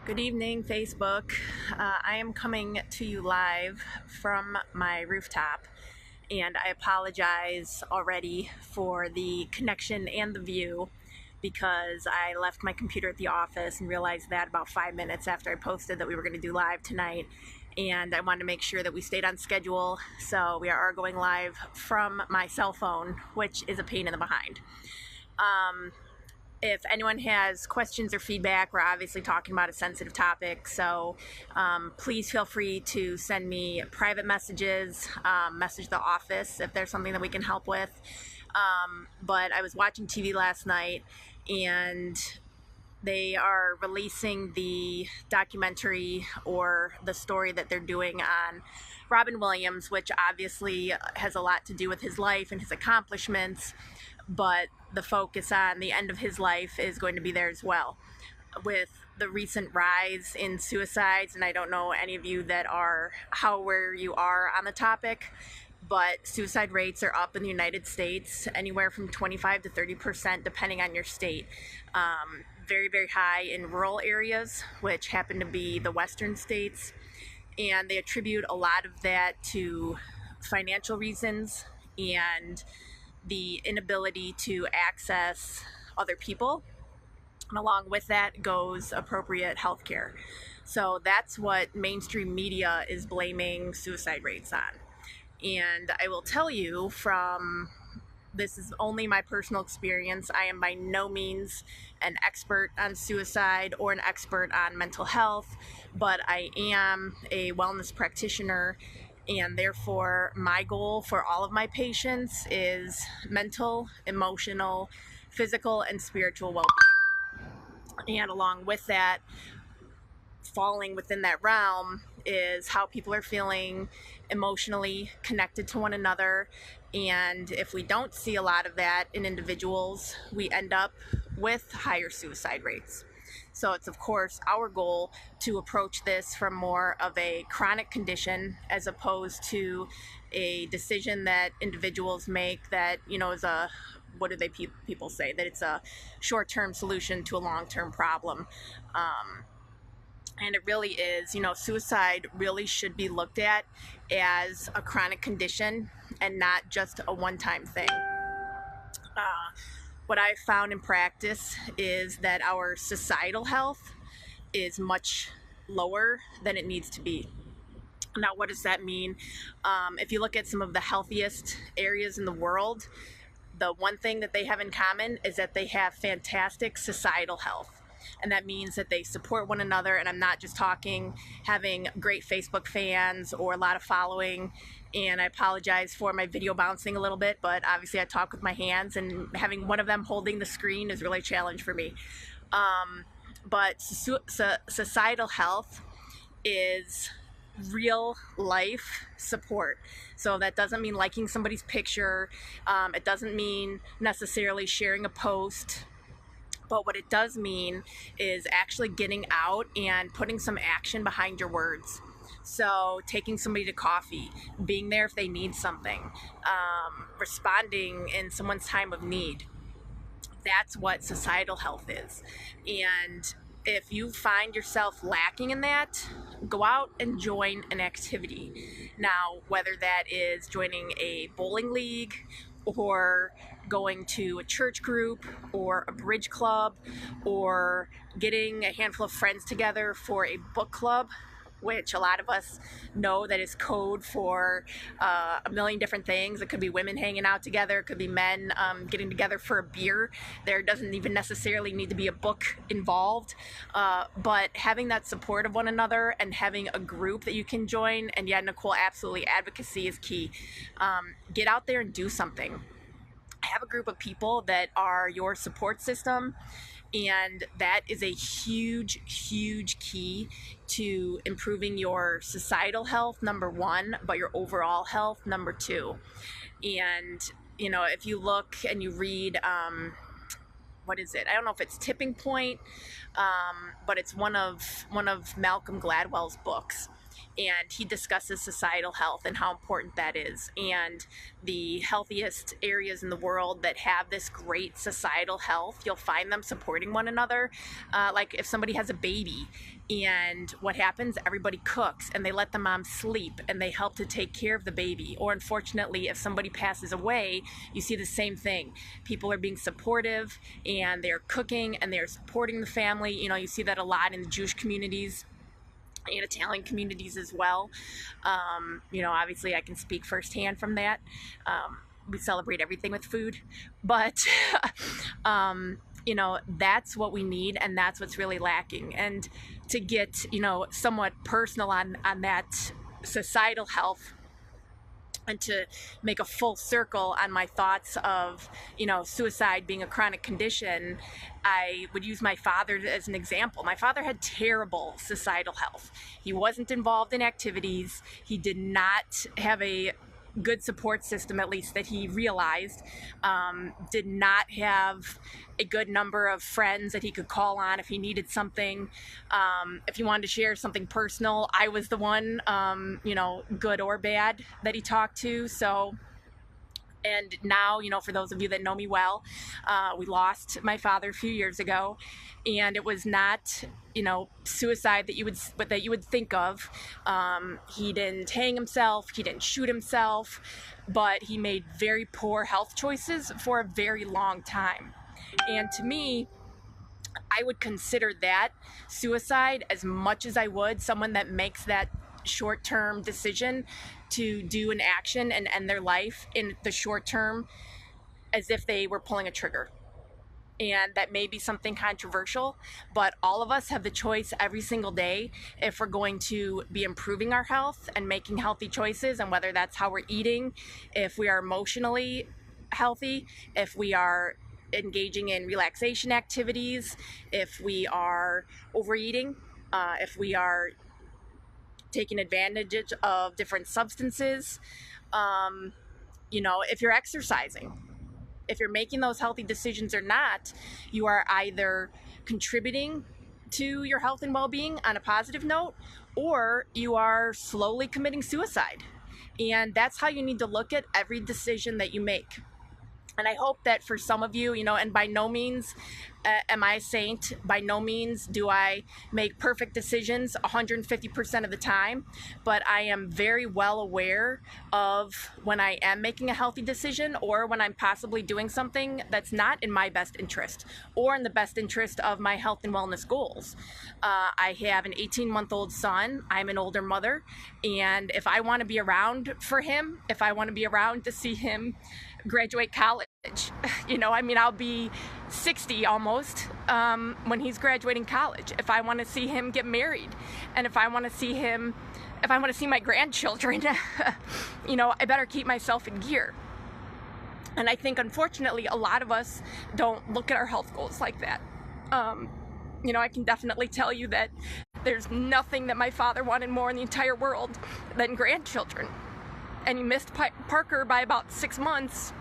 Good evening, Facebook. I am coming to you live from my rooftop, and I apologize already for the connection and the view because I left my computer at the office and realized that about 5 minutes after I posted that we were going to do live tonight. And I wanted to make sure that we stayed on schedule, so we are going live from my cell phone, which is a pain in the behind. If anyone has questions or feedback, we're obviously talking about a sensitive topic, so please feel free to send me private messages, message the office if there's something that we can help with. But I was watching TV last night, and they are releasing the documentary or the story that they're doing on Robin Williams, which obviously has a lot to do with his life and his accomplishments, but the focus on the end of his life is going to be there as well. With the recent rise in suicides, and I don't know any of you that are where you are on the topic, but suicide rates are up in the United States anywhere from 25 to 30% depending on your state. Very, very high in rural areas, which happen to be the western states, and they attribute a lot of that to financial reasons and the inability to access other people, and along with that goes appropriate health care. So that's what mainstream media is blaming suicide rates on. And I will tell you, this is only my personal experience, I am by no means an expert on suicide or an expert on mental health, but I am a wellness practitioner, and therefore my goal for all of my patients is mental, emotional, physical, and spiritual well-being. And along with that, falling within that realm is how people are feeling emotionally connected to one another. And if we don't see a lot of that in individuals, we end up with higher suicide rates. So it's, of course, our goal to approach this from more of a chronic condition as opposed to a decision that individuals make that, is what do people say? That it's a short-term solution to a long-term problem. And it really is, suicide really should be looked at as a chronic condition and not just a one-time thing. What I've found in practice is that our societal health is much lower than it needs to be. Now, what does that mean? If you look at some of the healthiest areas in the world, the one thing that they have in common is that they have fantastic societal health. And that means that they support one another, and I'm not just talking having great Facebook fans or a lot of following. And I apologize for my video bouncing a little bit, but obviously I talk with my hands, and having one of them holding the screen is really a challenge for me. But societal health is real life support. So that doesn't mean liking somebody's picture. It doesn't mean necessarily sharing a post. But what it does mean is actually getting out and putting some action behind your words. So taking somebody to coffee, being there if they need something, responding in someone's time of need. That's what societal health is. And if you find yourself lacking in that, go out and join an activity. Now, whether that is joining a bowling league or going to a church group or a bridge club or getting a handful of friends together for a book club, which a lot of us know that is code for a million different things. It could be women hanging out together. It could be men getting together for a beer. There doesn't even necessarily need to be a book involved. But having that support of one another and having a group that you can join, and yeah, Nicole, absolutely, advocacy is key. Get out there and do something. Have a group of people that are your support system. And that is a huge, huge key to improving your societal health, number one, but your overall health, number two. And, if you look and you read, what is it? I don't know if it's Tipping Point, but it's one of Malcolm Gladwell's books. and he discusses societal health and how important that is, and the healthiest areas in the world that have this great societal health, you'll find them supporting one another. Like if somebody has a baby, and what happens, everybody cooks and they let the mom sleep and they help to take care of the baby. Or unfortunately, if somebody passes away, you see the same thing. People are being supportive and they're cooking and they're supporting the family. You know, you see that a lot in the Jewish communities and Italian communities as well. You know, obviously I can speak firsthand from that. We celebrate everything with food, but you know, that's what we need, and that's what's really lacking. And to get, you know, somewhat personal on that societal health, and to make a full circle on my thoughts of, you know, suicide being a chronic condition, I would use my father as an example. My father had terrible societal health. He wasn't involved in activities. He did not have a good support system, at least that he realized, did not have a good number of friends that he could call on if he needed something. If he wanted to share something personal, I was the one, you know, good or bad, that he talked to. So, and now, you know, for those of you that know me well, we lost my father a few years ago, and it was not, you know, suicide that you would think of. He didn't hang himself, he didn't shoot himself, but he made very poor health choices for a very long time. And to me, I would consider that suicide as much as I would someone that makes that short-term decision to do an action and end their life in the short term, as if they were pulling a trigger. And that may be something controversial, but all of us have the choice every single day if we're going to be improving our health and making healthy choices, and whether that's how we're eating, if we are emotionally healthy, if we are engaging in relaxation activities, if we are overeating, if we are taking advantage of different substances, you know, if you're exercising. If you're making those healthy decisions or not, you are either contributing to your health and well-being on a positive note, or you are slowly committing suicide. And that's how you need to look at every decision that you make. And I hope that for some of you, you know, and by no means am I a saint, by no means do I make perfect decisions 150% of the time, but I am very well aware of when I am making a healthy decision, or when I'm possibly doing something that's not in my best interest or in the best interest of my health and wellness goals. I have an 18-month-old son. I'm an older mother, and if I want to be around for him, if I want to be around to see him graduate college, you know, I mean, I'll be 60 almost when he's graduating college. If I want to see him get married, and if I want to see my grandchildren, you know, I better keep myself in gear. And I think, unfortunately, a lot of us don't look at our health goals like that. You know, I can definitely tell you that there's nothing that my father wanted more in the entire world than grandchildren. And he missed Parker by about 6 months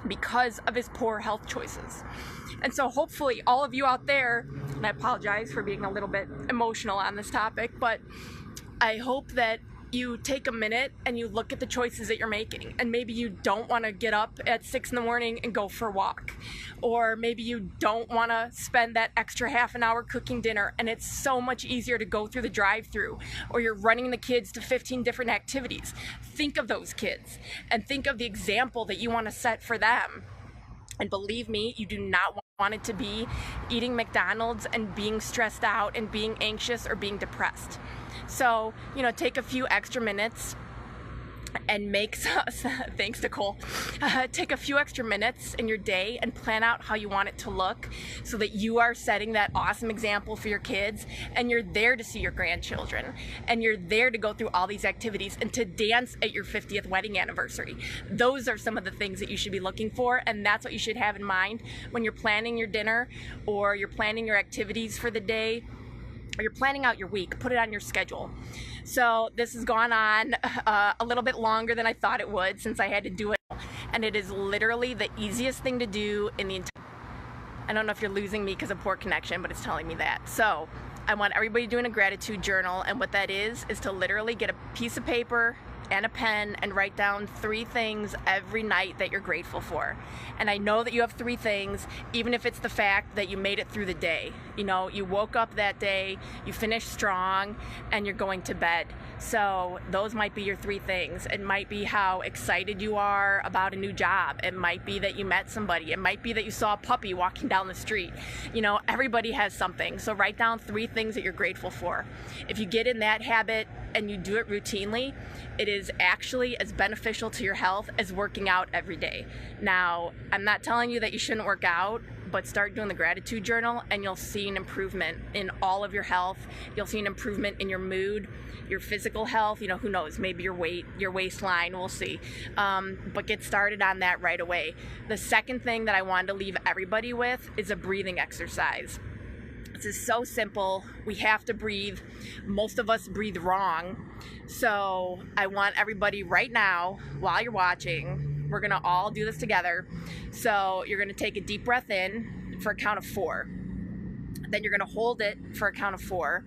because of his poor health choices. And so hopefully all of you out there, and I apologize for being a little bit emotional on this topic, but I hope that you take a minute and you look at the choices that you're making. And maybe you don't want to get up at 6 in the morning and go for a walk. Or maybe you don't want to spend that extra half an hour cooking dinner, and it's so much easier to go through the drive-thru. Or you're running the kids to 15 different activities. Think of those kids and think of the example that you want to set for them. And believe me, you do not want it to be eating McDonald's and being stressed out and being anxious or being depressed. So, you know, take a few extra minutes and make, thanks Nicole, take a few extra minutes in your day and plan out how you want it to look, so that you are setting that awesome example for your kids, and you're there to see your grandchildren, and you're there to go through all these activities and to dance at your 50th wedding anniversary. Those are some of the things that you should be looking for, and that's what you should have in mind when you're planning your dinner, or you're planning your activities for the day, or you're planning out your week. Put it on your schedule. So this has gone on a little bit longer than I thought it would, since I had to do it, and it is literally the easiest thing to do in the entire. I don't know if you're losing me because of poor connection, but it's telling me that. So I want everybody doing a gratitude journal, and what that is to literally get a piece of paper and a pen and write down 3 things every night that you're grateful for. And I know that you have 3 things, even if it's the fact that you made it through the day. You know, you woke up that day, you finished strong, and you're going to bed. So those might be your 3 things. It might be how excited you are about a new job. It might be that you met somebody. It might be that you saw a puppy walking down the street. You know, everybody has something. So write down 3 things that you're grateful for. If you get in that habit and you do it routinely, it is actually as beneficial to your health as working out every day. Now, I'm not telling you that you shouldn't work out, but start doing the gratitude journal and you'll see an improvement in all of your health. You'll see an improvement in your mood, your physical health, you know, who knows, maybe your weight, your waistline, we'll see. But get started on that right away. The second thing that I wanted to leave everybody with is a breathing exercise. This is so simple. We have to breathe. Most of us breathe wrong. So I want everybody right now, while you're watching, we're gonna all do this together. So you're gonna take a deep breath in for a count of 4. Then you're gonna hold it for a count of 4.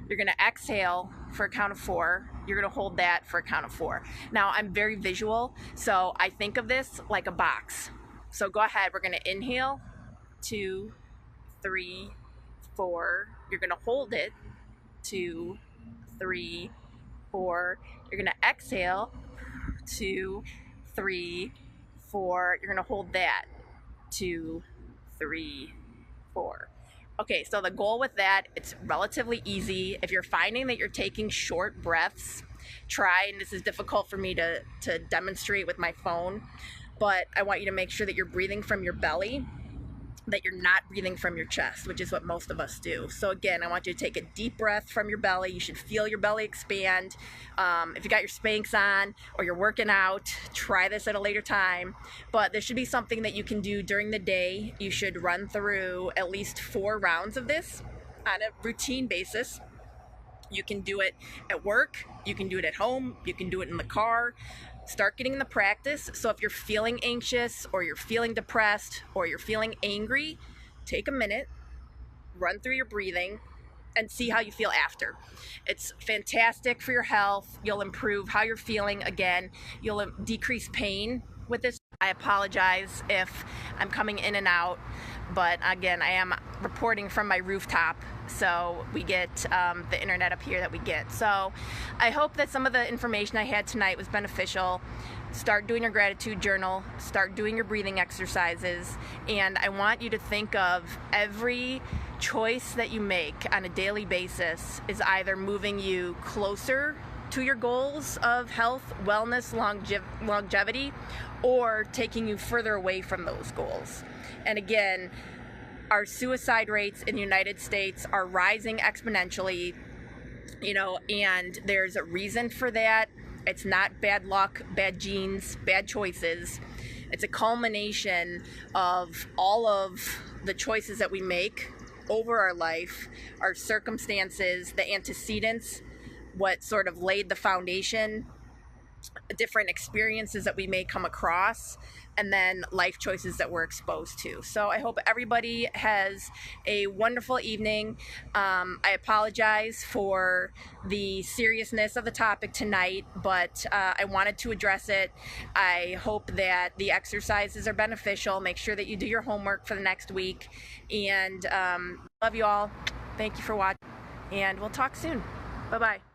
You're gonna exhale for a count of 4. You're gonna hold that for a count of 4. Now I'm very visual, so I think of this like a box. So go ahead, we're gonna inhale, 2, 3, 4. You're gonna hold it, 2, 3, 4. You're gonna exhale, 2, 3, 4. You're gonna hold that, 2, 3, 4. Okay, so the goal with that, it's relatively easy. If you're finding that you're taking short breaths, try, and this is difficult for me to demonstrate with my phone, but I want you to make sure that you're breathing from your belly, that you're not breathing from your chest, which is what most of us do. So again, I want you to take a deep breath from your belly. You should feel your belly expand. If you got your Spanx on or you're working out, try this at a later time. But this should be something that you can do during the day. You should run through at least 4 rounds of this on a routine basis. You can do it at work, you can do it at home, you can do it in the car. Start getting the practice. So if you're feeling anxious or you're feeling depressed or you're feeling angry, take a minute, run through your breathing, and see how you feel after. It's fantastic for your health. You'll improve how you're feeling again. You'll decrease pain with this. I apologize if I'm coming in and out, but again, I am reporting from my rooftop, so we get the internet up here that we get. So I hope that some of the information I had tonight was beneficial. Start doing your gratitude journal, start doing your breathing exercises, and I want you to think of every choice that you make on a daily basis is either moving you closer to your goals of health, wellness, longevity, or taking you further away from those goals. And again, our suicide rates in the United States are rising exponentially, you know, and there's a reason for that. It's not bad luck, bad genes, bad choices. It's a culmination of all of the choices that we make over our life, our circumstances, the antecedents, what sort of laid the foundation, different experiences that we may come across, and then life choices that we're exposed to. So I hope everybody has a wonderful evening. I apologize for the seriousness of the topic tonight, but I wanted to address it. I hope that the exercises are beneficial. Make sure that you do your homework for the next week. And love you all. Thank you for watching, and we'll talk soon. Bye-bye.